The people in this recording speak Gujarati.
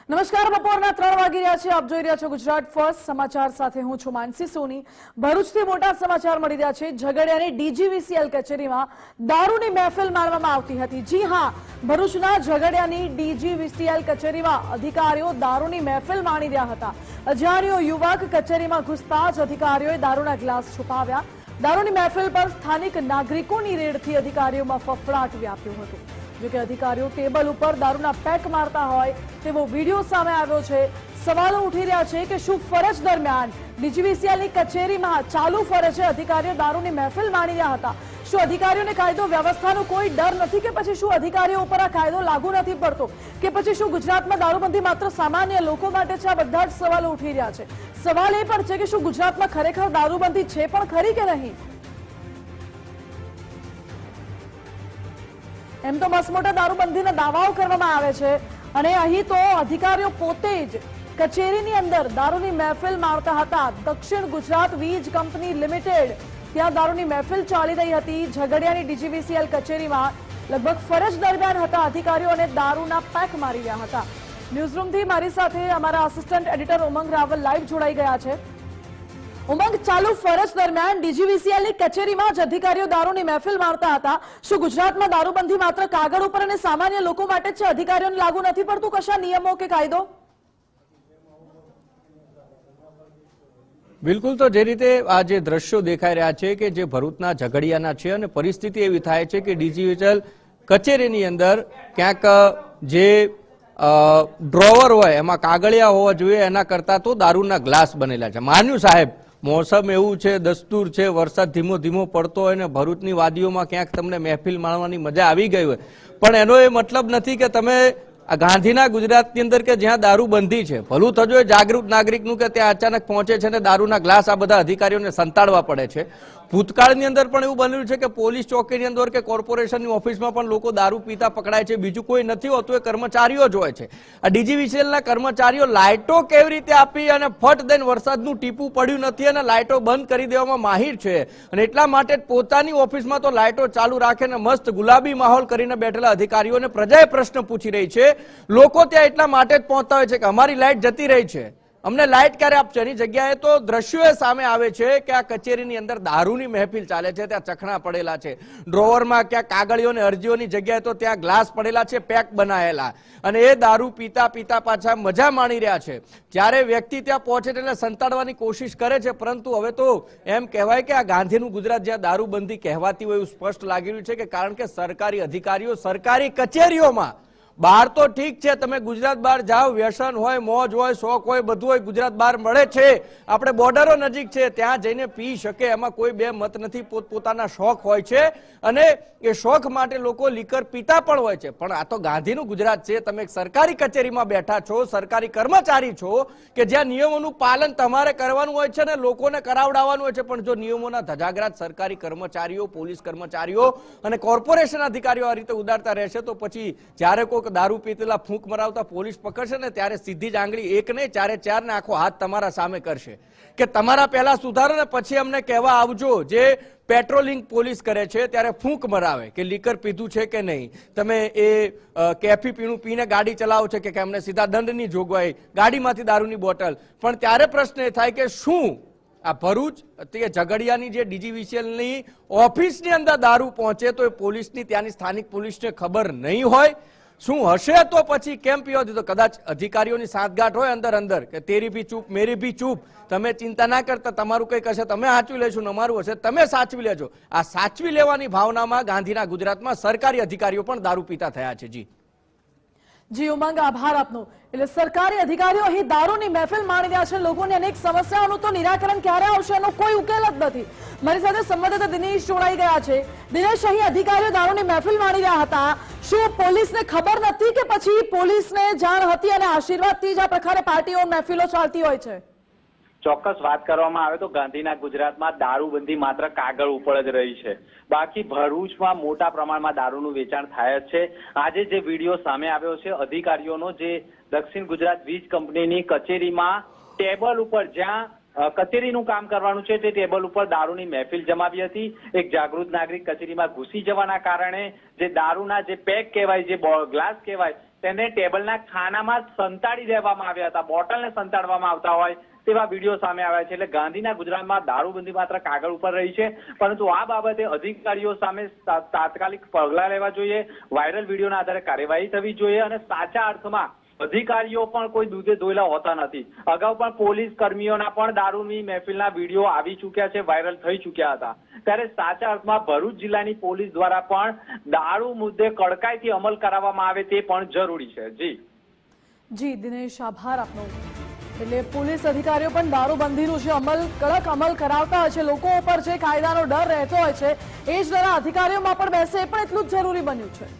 નમસ્કાર, બપોરના 3 વાગી રહ્યા છે. આપ જોઈ રહ્યા છો ગુજરાત ફર્સ્ટ સમાચાર સાથે હું છું માનસી સોની. ભરૂચથી મોટા સમાચાર મળી રહ્યા છે. ઝઘડિયાની ડીજીવીસીએલ કચેરીમાં દારૂની મહેફિલ માણવામાં આવતી હતી. જી હા, ભરૂચના ઝઘડિયાની ડીજીવીસીએલ કચેરીમાં અધિકારીઓ દારૂની મહેફિલ માણી રહ્યા હતા. અજાણ્યો યુવક કચેરીમાં ઘૂસતા જ અધિકારીઓએ દારૂના ગ્લાસ છુપાવ્યા. દારૂની મહેફિલ પર સ્થાનિક નાગરિકોની રેડથી અધિકારીઓમાં ફફડાટ વ્યાપ્યો હતો. જોકે અધિકારીઓ ટેબલ ઉપર દારૂના પેક મારતા હોય તેવો વિડીયો સામે આવ્યો છે. સવાલો ઉઠી રહ્યા છે કે શું ફરજ દરમિયાન ડીજીવીસીએલની કચેરીમાં ચાલુ ફરજે અધિકારીઓ દારૂની મહેફિલ માણી રહ્યા હતા? શું અધિકારીઓને કાયદો વ્યવસ્થાનો કોઈ ડર નથી કે પછી શું અધિકારીઓ ઉપર આ કાયદો લાગુ નથી પડતો કે પછી શું ગુજરાતમાં દારૂબંધી માત્ર સામાન્ય લોકો માટે છે? આ બધા જ સવાલો ઉઠી રહ્યા છે. સવાલ એ પણ છે કે શું ગુજરાતમાં ખરેખર દારૂબંધી છે પણ ખરી કે નહીં? એમ તો મસમોટા દારૂબંધીના દાવાઓ કરવામાં આવે છે અને અહીં તો અધિકારીઓ પોતે જ કચેરીની અંદર દારૂની મહેફિલ મારતા હતા. દક્ષિણ ગુજરાત વીજ કંપની લિમિટેડ ત્યાં દારૂની મહેફિલ ચાલી રહી હતી. ઝઘડિયાની ડીજીવીસીએલ કચેરીમાં લગભગ ફરજ દરમિયાન હતા અધિકારીઓ અને દારૂના પેક મારી રહ્યા હતા. ન્યૂઝરૂમથી મારી સાથે અમારા આસિસ્ટન્ટ એડિટર ઉમંગ રાવલ લાઈવ જોડાઈ ગયા છે. ઉમંગ, ચાલુ ફરજ દરમિયાન ડીજીવીસીએલની કચેરીમાં જ અધિકારીઓ દારૂની મહેફિલ મારતા હતા. શું ગુજરાતમાં દારૂબંધી માત્ર કાગળ ઉપર અને સામાન્ય લોકો માટે છે? અધિકારીઓને લાગુ નથી પડતું કશા નિયમો કે કાયદો? બિલકુલ, તો જે રીતે આ જે દ્રશ્યો દેખાઈ રહ્યા છે કે જે ભરૂચના ઝઘડિયાના છે અને પરિસ્થિતિ એવી થાય છે કે ડીજીવીસીએલ કચેરીની અંદર ક્યાંક જે ડ્રોવર હોય એમાં કાગળિયા હોવા જોઈએ એના કરતા તો દારૂના ગ્લાસ બનેલા છે. માન્યું સાહેબ, મોસમ એવું છે, દસ્તુર છે, વરસાદ ધીમો ધીમો પડતો હોય ને ભરૂચની વાદીઓમાં ક્યાંક તમને મહેફિલ માણવાની મજા આવી ગઈ હોય, પણ એનો એ મતલબ નથી કે તમે આ ગાંધીના ગુજરાતની અંદર કે જ્યાં દારૂ બંધી છે, ભલું થજો એ જાગૃત નાગરિકનું કે ત્યાં અચાનક પહોંચે છે ને દારૂના ગ્લાસ આ બધા અધિકારીઓને સંતાડવા પડે છે. ભૂતકાળની અંદર પણ એવું બન્યું છે કે પોલીસ ચોકીની અંદર કે કોર્પોરેશનની ઓફિસમાં પણ લોકો દારૂ પીતા પકડાય છે. બીજું કોઈ નથી હોતું, એ કર્મચારીઓ જ હોય છે. આ ડીજીવીસીએલના કર્મચારીઓ લાઇટો કેવી રીતે આપી અને ફટ દઈને વરસાદનું ટીપું પડ્યું નથી અને લાઇટો બંધ કરી દેવામાં માહિર છે અને એટલા માટે પોતાની ઓફિસમાં તો લાઇટો ચાલુ રાખે ને મસ્ત ગુલાબી માહોલ કરીને બેઠેલા અધિકારીઓને પ્રજાએ પ્રશ્ન પૂછી રહી છે. લોકો ત્યાં એટલા માટે જ પહોંચતા હોય છે કે અમારી લાઇટ જતી રહી છે, અમને લાઇટ ક્યારે આપશે? એની જગ્યાએ તો દ્રશ્યો સામે આવે છે કે આ કચેરીની અંદર દારૂની મહેફિલ ચાલે છે. ત્યાં ચખણા પડેલા છે, ડ્રોવરમાં ક્યાં કાગળીઓ અને અરજીઓની જગ્યાએ તો ત્યાં ગ્લાસ પડેલા છે પેક બનાયેલા, અને એ દારૂ પીતા પીતા પાછા મજા માણી રહ્યા છે. જ્યારે વ્યક્તિ ત્યાં પહોંચે એટલે સંતાડવાની કોશિશ કરે છે, પરંતુ હવે તો એમ કહેવાય કે આ ગાંધીનું ગુજરાત જ્યાં દારૂબંધી કહેવાતી હોય એવું સ્પષ્ટ લાગી રહ્યું છે કે કારણ કે સરકારી અધિકારીઓ સરકારી કચેરીઓમાં, બહાર તો ઠીક છે, તમે ગુજરાત બહાર જાઓ, વ્યસન હોય, મોજ હોય, શોખ હોય, બધું હોય, ગુજરાત બહાર મળે છે. આપણે બોર્ડરો નજીક છે, ત્યાં જઈને પી શકે, એમાં કોઈ બે મત નથી. પોતપોતાના શોખ હોય છે અને એ શોખ માટે લોકો લીકર પીતા પણ હોય છે. પણ આ તો ગાંધીનું ગુજરાત છે. તમે એક સરકારી કચેરીમાં બેઠા છો, સરકારી કર્મચારી છો કે જ્યાં નિયમોનું પાલન તમારે કરવાનું હોય છે ને લોકોને કરાવડાવવાનું હોય છે. પણ જો નિયમોના ધજાગરાત સરકારી કર્મચારીઓ, પોલીસ કર્મચારીઓ અને કોર્પોરેશન અધિકારીઓ આ રીતે ઉડાડતા રહેશે તો પછી જ્યારે કોઈ દારૂ પીતેલા ફૂંક મરાવતા પોલીસ પકડશે ને ત્યારે સીધી જ આંગળી એક નહીં ચારે ચાર ને આખો હાથ તમારા સામે કરશે કે તમારા પહેલા સુધારો ને પછી અમને કહેવા આવજો. જે પેટ્રોલિંગ પોલીસ કરે છે ત્યારે ફૂંક મરાવે કે લીકર પીધું છે કે નહીં, તમે એ કેફી પીણું પીને ગાડી ચલાવો છો કે અમને સીધા દંડની જોગવાઈ, ગાડીમાંથી દારૂની બોટલ. પણ ત્યારે પ્રશ્ન એ થાય કે શું આ ભરૂચ તે ઝઘડિયાની જે ડીજીવીસીએલની ઓફિસની અંદર દારૂ પહોંચે તો એ પોલીસની, ત્યાંની સ્થાનિક પોલીસને ખબર નહીં હોય? શું હશે તો પછી કેમ પીવા દીધો? કદાચ અધિકારીઓની સાંઠગાંઠ હોય અંદર અંદર કે તેરી ભી ચૂપ મેરી ભી ચૂપ, તમે ચિંતા ના કરતા, તમારું કંઈક હશે તમે સાચવી લેશું, અમારું હશે તમે સાચવી લેજો. આ સાચવી લેવાની ભાવનામાં ગાંધીના ગુજરાતમાં સરકારી અધિકારીઓ પણ દારૂ પીતા થયા છે. જી ઉમંગ, આભાર આપનો. એટલે સરકારી અધિકારીઓ અહીં દારૂની મહેફિલ માણી રહ્યા છે. લોકોની અનેક સમસ્યાઓનું તો નિરાકરણ ક્યારે આવશે એનો કોઈ ઉકેલ જ નથી. મારી સાથે સંવાદદાતા દિનેશ જોડાઈ ગયા છે. દિનેશ, અહીં અધિકારીઓ દારૂની મહેફિલ માણી રહ્યા હતા, શું પોલીસને ખબર નથી કે પછી પોલીસને જાણ હતી અને આશીર્વાદથી જ આ પ્રકારે પાર્ટીઓ મહેફિલો ચાલતી હોય છે? ચોક્કસ વાત કરવામાં આવે તો ગાંધીના ગુજરાતમાં દારૂબંધી માત્ર કાગળ ઉપર જ રહી છે. બાકી ભરૂચમાં મોટા પ્રમાણમાં દારૂનું વેચાણ થાય જ છે. આજે જે વિડીયો સામે આવ્યો છે અધિકારીઓનો, જે દક્ષિણ ગુજરાત વીજ કંપનીની કચેરીમાં ટેબલ ઉપર જ્યાં કચેરીનું કામ કરવાનું છે તે ટેબલ ઉપર દારૂની મહેફિલ જમાવી હતી. એક જાગૃત નાગરિક કચેરીમાં ઘૂસી જવાના કારણે જે દારૂના જે પેક કહેવાય, જે ગ્લાસ કહેવાય તેને ટેબલના ખાનામાં સંતાડી દેવામાં આવ્યા હતા, બોટલને સંતાડવામાં આવતા હોય તેવા વિડીયો સામે આવ્યા છે. એટલે ગાંધીના ગુજરાતમાં દારૂબંધી માત્ર કાગળ ઉપર રહી છે, પરંતુ આ બાબતે અધિકારીઓ સામે તાત્કાલિક પગલાં લેવા જોઈએ, વાયરલ વિડીયોના આધારે કાર્યવાહી થવી જોઈએ અને સાચા અર્થમાં અધિકારીઓ પણ કોઈ દૂધે ધોયેલા હોતા નથી. અગાઉ પણ પોલીસ કર્મીઓના પણ દારૂની મહેફિલના વિડીયો આવી ચૂક્યા છે, વાયરલ થઈ ચૂક્યા હતા. ત્યારે સાચા અર્થમાં ભરૂચ જિલ્લાની પોલીસ દ્વારા પણ દારૂ મુદ્દે કડકાઈથી અમલ કરાવવામાં આવે તે પણ જરૂરી છે. જી દિનેશ, આભાર આપનો. એટલે પોલીસ અધિકારીઓ પણ દારૂબંધીનું છે કડક અમલ કરાવતા હોય છે, લોકો ઉપર જે કાયદાનો ડર રહેતો હોય છે એ જ ડર અધિકારીઓમાં પણ બેસે એ પણ એટલું જ જરૂરી બન્યું છે.